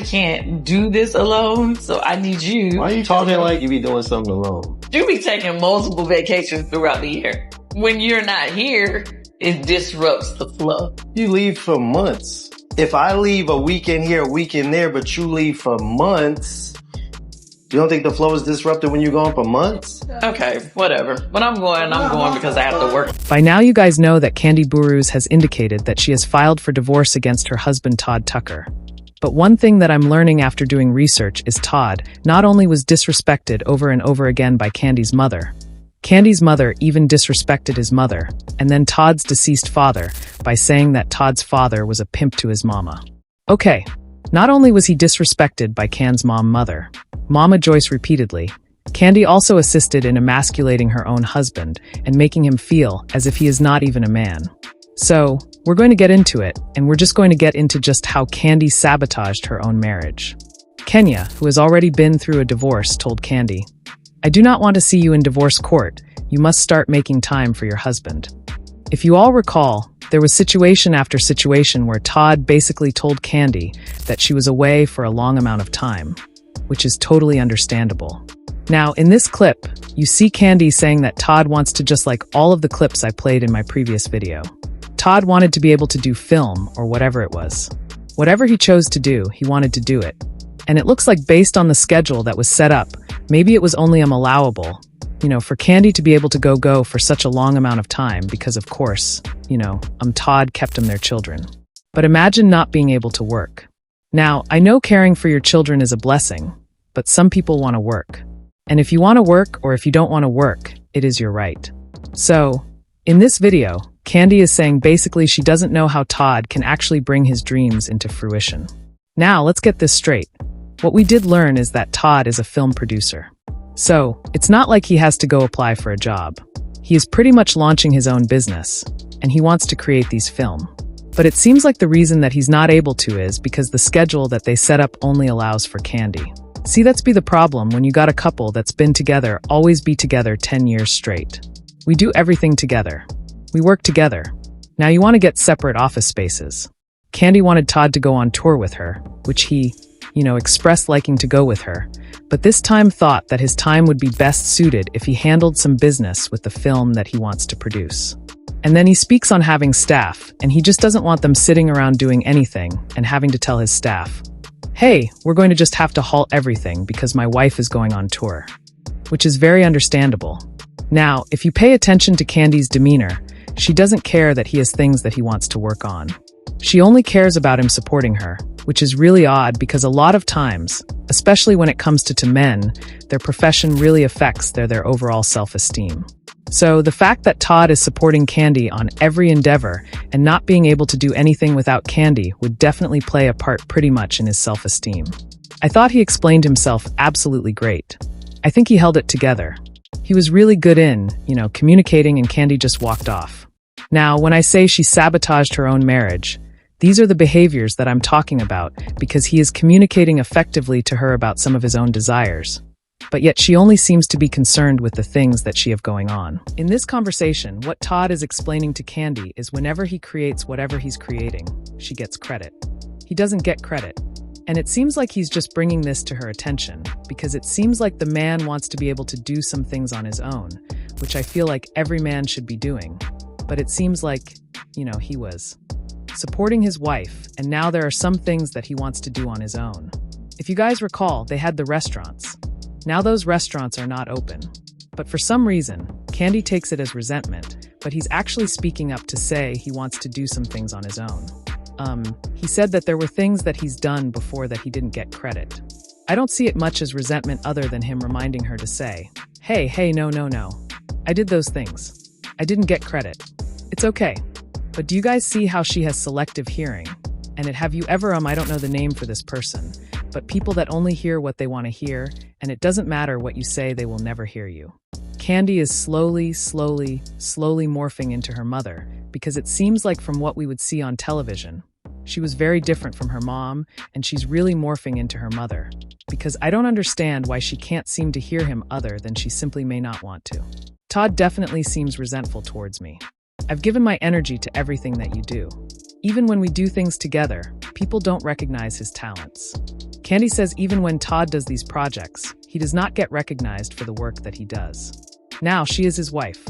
can't do this alone, so I need you. Why are you talking like you be doing something alone? You be taking multiple vacations throughout the year. When you're not here, it disrupts the flow. You leave for months. If I leave a weekend here, a weekend there, but you leave for months, you don't think the flow is disrupted when you're gone for months? Okay, whatever. When I'm going because I have to work. By now you guys know that KANDI BURRUSS has indicated that she has filed for divorce against her husband Todd Tucker. But one thing that I'm learning after doing research is Todd not only was disrespected over and over again by KANDI's mother even disrespected his mother, and then Todd's deceased father, by saying that Todd's father was a pimp to his mama. Okay, not only was he disrespected by Kan's mother, Mama Joyce repeatedly, KANDI also assisted in emasculating her own husband and making him feel as if he is not even a man. So, we're going to get into it, and we're just going to get into just how KANDI sabotaged her own marriage. Kenya, who has already been through a divorce, told KANDI, "I do not want to see you in divorce court. You must start making time for your husband." If you all recall, there was situation after situation where Todd basically told KANDI that she was away for a long amount of time, which is totally understandable. Now, in this clip, you see KANDI saying that Todd wants to, just like all of the clips I played in my previous video. Todd wanted to be able to do film or whatever it was. Whatever he chose to do, he wanted to do it. And it looks like based on the schedule that was set up, maybe it was only allowable, for KANDI to be able to go for such a long amount of time because, of course, Todd kept them their children. But imagine not being able to work. Now, I know caring for your children is a blessing, but some people want to work. And if you want to work or if you don't want to work, it is your right. So, in this video, KANDI is saying basically she doesn't know how Todd can actually bring his dreams into fruition. Now, let's get this straight. What we did learn is that Todd is a film producer. So, it's not like he has to go apply for a job. He is pretty much launching his own business, and he wants to create these film. But it seems like the reason that he's not able to is because the schedule that they set up only allows for KANDI. See, that's the problem when you got a couple that's been together, always be together 10 years straight. We do everything together. We work together. Now you want to get separate office spaces. KANDI wanted Todd to go on tour with her, which he, expressed liking to go with her, but this time thought that his time would be best suited if he handled some business with the film that he wants to produce. And then he speaks on having staff, and he just doesn't want them sitting around doing anything and having to tell his staff, "Hey, we're going to just have to halt everything because my wife is going on tour," which is very understandable. Now, if you pay attention to KANDI's demeanor, she doesn't care that he has things that he wants to work on. She only cares about him supporting her, which is really odd because a lot of times, especially when it comes to men, their profession really affects their overall self-esteem. So the fact that Todd is supporting KANDI on every endeavor and not being able to do anything without KANDI would definitely play a part pretty much in his self-esteem. I thought he explained himself absolutely great. I think he held it together. He was really good in, communicating, and KANDI just walked off. Now, when I say she sabotaged her own marriage, these are the behaviors that I'm talking about because he is communicating effectively to her about some of his own desires. But yet she only seems to be concerned with the things that she have going on. In this conversation, what Todd is explaining to KANDI is whenever he creates whatever he's creating, she gets credit. He doesn't get credit. And it seems like he's just bringing this to her attention because it seems like the man wants to be able to do some things on his own, which I feel like every man should be doing. But it seems like, he was supporting his wife, and now there are some things that he wants to do on his own. If you guys recall, they had the restaurants. Now those restaurants are not open. But for some reason, KANDI takes it as resentment, but he's actually speaking up to say he wants to do some things on his own. He said that there were things that he's done before that he didn't get credit. I don't see it much as resentment other than him reminding her to say, hey, no. I did those things. I didn't get credit. It's okay. But do you guys see how she has selective hearing? And have you ever, I don't know the name for this person, but people that only hear what they want to hear, and it doesn't matter what you say, they will never hear you. KANDI is slowly morphing into her mother, because it seems like from what we would see on television, she was very different from her mom, and she's really morphing into her mother. Because I don't understand why she can't seem to hear him other than she simply may not want to. Todd definitely seems resentful towards me. I've given my energy to everything that you do. Even when we do things together, people don't recognize his talents. Kandi says even when Todd does these projects, he does not get recognized for the work that he does. Now she is his wife.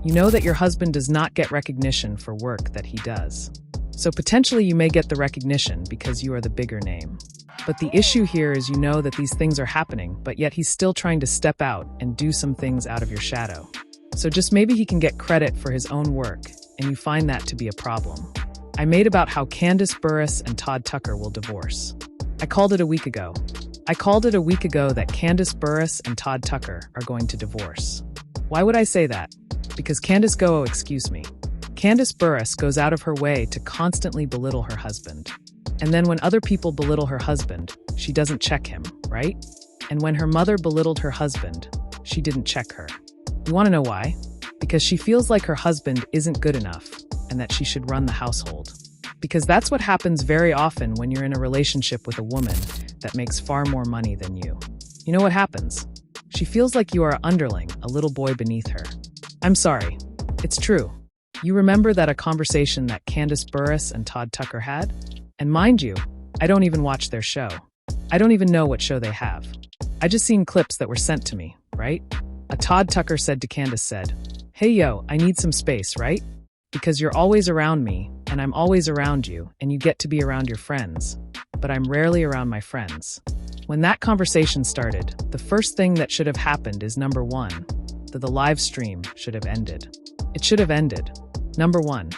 You know that your husband does not get recognition for work that he does. So potentially you may get the recognition because you are the bigger name. But the issue here is you know that these things are happening, but yet he's still trying to step out and do some things out of your shadow. So just maybe he can get credit for his own work, and you find that to be a problem. I made about how Candace Burruss and Todd Tucker will divorce. I called it a week ago that Candace Burruss and Todd Tucker are going to divorce. Why would I say that? Because Candace Burruss goes out of her way to constantly belittle her husband. And then when other people belittle her husband, she doesn't check him, right? And when her mother belittled her husband, she didn't check her. You want to know why? Because she feels like her husband isn't good enough and that she should run the household. Because that's what happens very often when you're in a relationship with a woman that makes far more money than you. You know what happens? She feels like you are an underling, a little boy beneath her. I'm sorry. It's true. You remember a conversation that Candace Burruss and Todd Tucker had? And mind you, I don't even watch their show. I don't even know what show they have. I just seen clips that were sent to me, right? A Todd Tucker said to Candace "Hey yo, I need some space, right? Because you're always around me, and I'm always around you, and you get to be around your friends. But I'm rarely around my friends." When that conversation started, the first thing that should have happened is number one, that the live stream should have ended. It should have ended. Number one.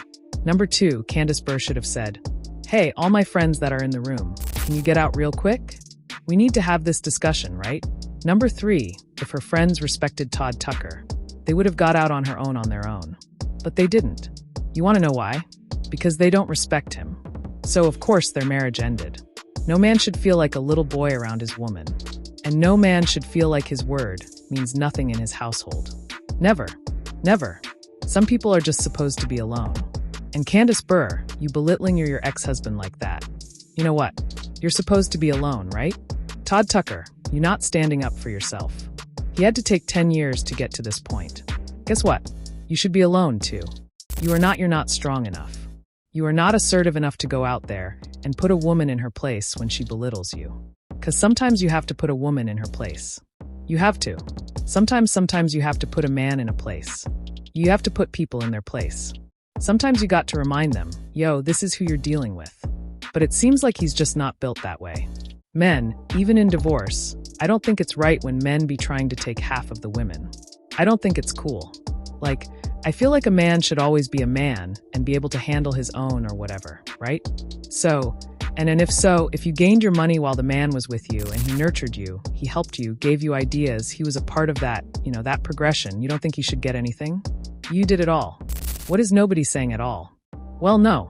Number two, Candace Burruss should have said, "Hey, all my friends that are in the room, can you get out real quick? We need to have this discussion, right?" Number three, if her friends respected Todd Tucker, they would have got out on her own on their own. But they didn't. You want to know why? Because they don't respect him. So of course their marriage ended. No man should feel like a little boy around his woman. And no man should feel like his word means nothing in his household. Never. Never. Some people are just supposed to be alone. And Candace Burr, you belittling your ex-husband like that. You know what? You're supposed to be alone, right? Todd Tucker, you not standing up for yourself. He had to take 10 years to get to this point. Guess what? You should be alone too. You're not strong enough. You are not assertive enough to go out there and put a woman in her place when she belittles you. Because sometimes you have to put a woman in her place. You have to. Sometimes you have to put a man in a place. You have to put people in their place. Sometimes you got to remind them, yo, this is who you're dealing with. But it seems like he's just not built that way. Men, even in divorce, I don't think it's right when men be trying to take half of the women. I don't think it's cool. I feel like a man should always be a man and be able to handle his own or whatever, right? If you gained your money while the man was with you and he nurtured you, he helped you, gave you ideas, he was a part of that, that progression, you don't think he should get anything? You did it all. What is nobody saying at all? Well, no.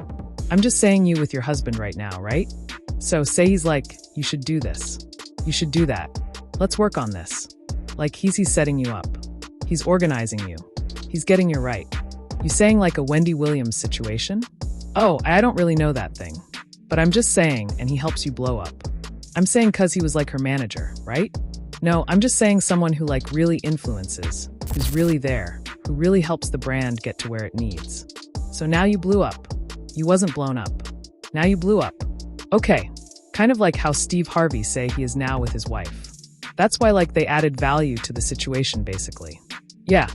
I'm just saying you with your husband right now, right? So say he's like, you should do this. You should do that. Let's work on this. He's setting you up. He's organizing you. He's getting you right. You saying like a Wendy Williams situation? Oh, I don't really know that thing. But I'm just saying, and he helps you blow up. I'm saying cause he was like her manager, right? No, I'm just saying someone who really influences, who's really there, who really helps the brand get to where it needs. So now you blew up. You wasn't blown up. Now you blew up. Okay, kind of like how Steve Harvey say he is now with his wife. That's why they added value to the situation basically. Yeah,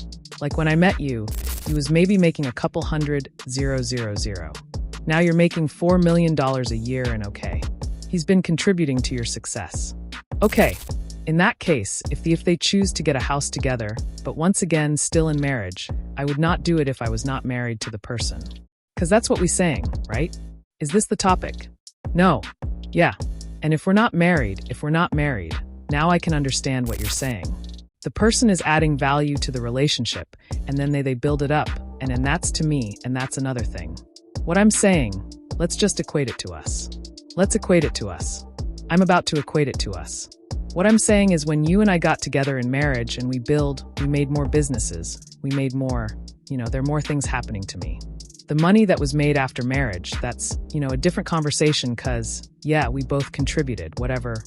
when I met you, he was maybe making a couple hundred. Now you're making $4 million a year and okay. He's been contributing to your success. Okay, in that case, if they choose to get a house together, but once again still in marriage, I would not do it if I was not married to the person. Cause that's what we saying, right? Is this the topic? No. Yeah. And if we're not married, now I can understand what you're saying. The person is adding value to the relationship, and then they build it up, and then that's to me, and that's another thing. What I'm saying, let's just equate it to us. Let's equate it to us. I'm about to equate it to us. What I'm saying is when you and I got together in marriage and we made more businesses, we made more, there are more things happening to me. The money that was made after marriage, that's, a different conversation cause, yeah, we both contributed, whatever.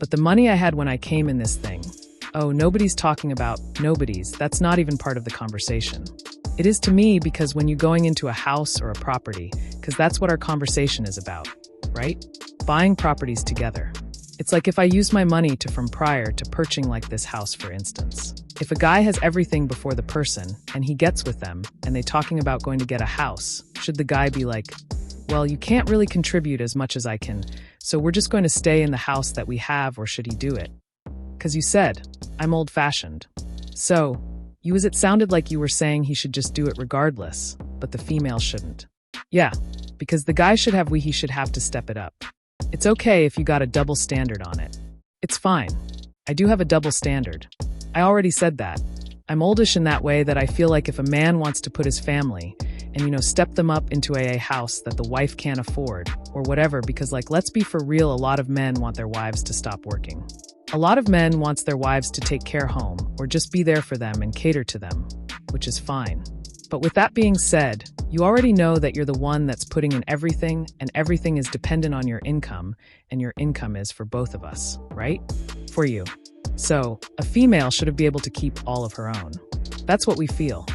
But the money I had when I came in this thing, oh, nobody's talking about nobody's, that's not even part of the conversation. It is to me because when you're going into a house or a property, because that's what our conversation is about, right? Buying properties together. It's like if I use my money from prior to purchasing like this house, for instance. If a guy has everything before the person and he gets with them and they talking about going to get a house, should the guy be like, well, you can't really contribute as much as I can, so we're just going to stay in the house that we have, or should he do it? Because you said, I'm old-fashioned. So, it sounded like you were saying he should just do it regardless, but the female shouldn't. Yeah, because the guy should have he should have to step it up. It's okay if you got a double standard on it. It's fine. I do have a double standard. I already said that. I'm oldish in that way that I feel like if a man wants to put his family and, step them up into a house that the wife can't afford or whatever, because let's be for real, a lot of men want their wives to stop working. A lot of men wants their wives to take care home or just be there for them and cater to them, which is fine. But with that being said, you already know that you're the one that's putting in everything, and everything is dependent on your income, and your income is for both of us, right? For you. So, a female should be able to keep all of her own. That's what we feel.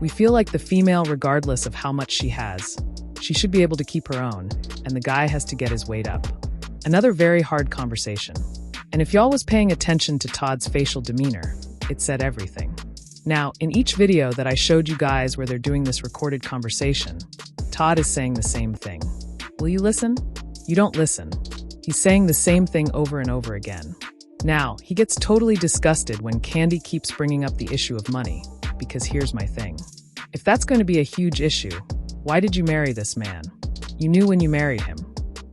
We feel like the female, regardless of how much she has, she should be able to keep her own, and the guy has to get his weight up. Another very hard conversation. And if y'all was paying attention to Todd's facial demeanor, it said everything. Now, in each video that I showed you guys where they're doing this recorded conversation, Todd is saying the same thing. Will you listen? You don't listen. He's saying the same thing over and over again. Now, he gets totally disgusted when Kandi keeps bringing up the issue of money, because here's my thing. If that's going to be a huge issue, why did you marry this man? You knew when you married him.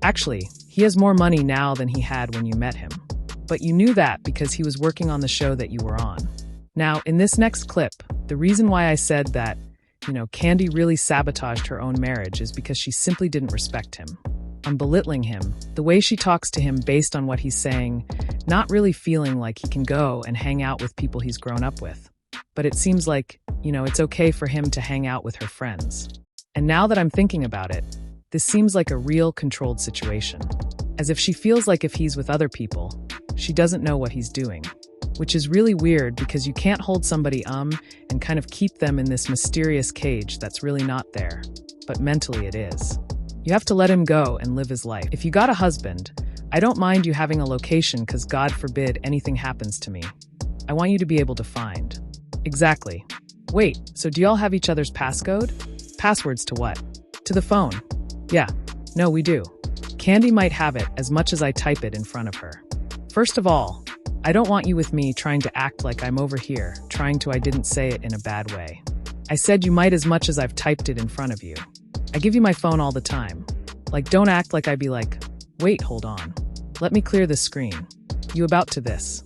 Actually, he has more money now than he had when you met him. But you knew that because he was working on the show that you were on. Now, in this next clip, the reason why I said that, Kandi really sabotaged her own marriage is because she simply didn't respect him. I'm belittling him, the way she talks to him based on what he's saying, not really feeling like he can go and hang out with people he's grown up with. But it seems like, it's okay for him to hang out with her friends. And now that I'm thinking about it, this seems like a real controlled situation. As if she feels like if he's with other people, she doesn't know what he's doing. Which is really weird because you can't hold somebody and kind of keep them in this mysterious cage that's really not there. But mentally it is. You have to let him go and live his life. If you got a husband, I don't mind you having a location because God forbid anything happens to me. I want you to be able to find. Exactly. Wait, so do y'all have each other's passcode? Passwords to what? To the phone. Yeah. No, we do. Kandi might have it as much as I type it in front of her. First of all, I don't want you with me trying to act like I'm over here, I didn't say it in a bad way. I said you might as much as I've typed it in front of you. I give you my phone all the time. Don't act like I'd be like, wait, hold on. Let me clear this screen. You about to this.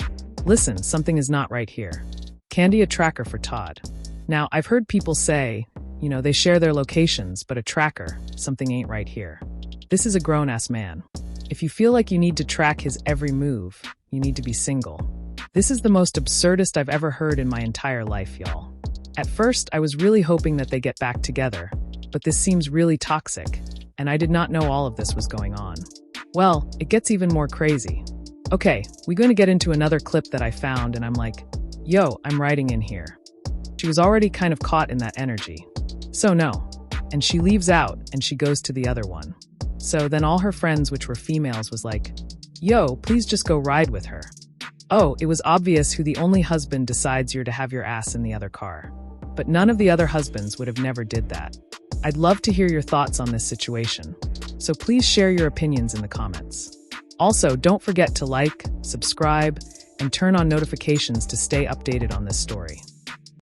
Listen, something is not right here. Kandi a tracker for Todd. Now, I've heard people say, they share their locations, but a tracker, something ain't right here. This is a grown-ass man. If you feel like you need to track his every move, you need to be single. This is the most absurdist I've ever heard in my entire life, y'all. At first, I was really hoping that they get back together, but this seems really toxic, and I did not know all of this was going on. Well, it gets even more crazy. Okay, we're going to get into another clip that I found, and I'm like, yo, I'm writing in here. She was already kind of caught in that energy. So no. And she leaves out, and she goes to the other one. So then all her friends, which were females, was like, yo, please just go ride with her. Oh, it was obvious who the only husband decides you're to have your ass in the other car. But none of the other husbands would have never did that. I'd love to hear your thoughts on this situation. So please share your opinions in the comments. Also, don't forget to like, subscribe, and turn on notifications to stay updated on this story.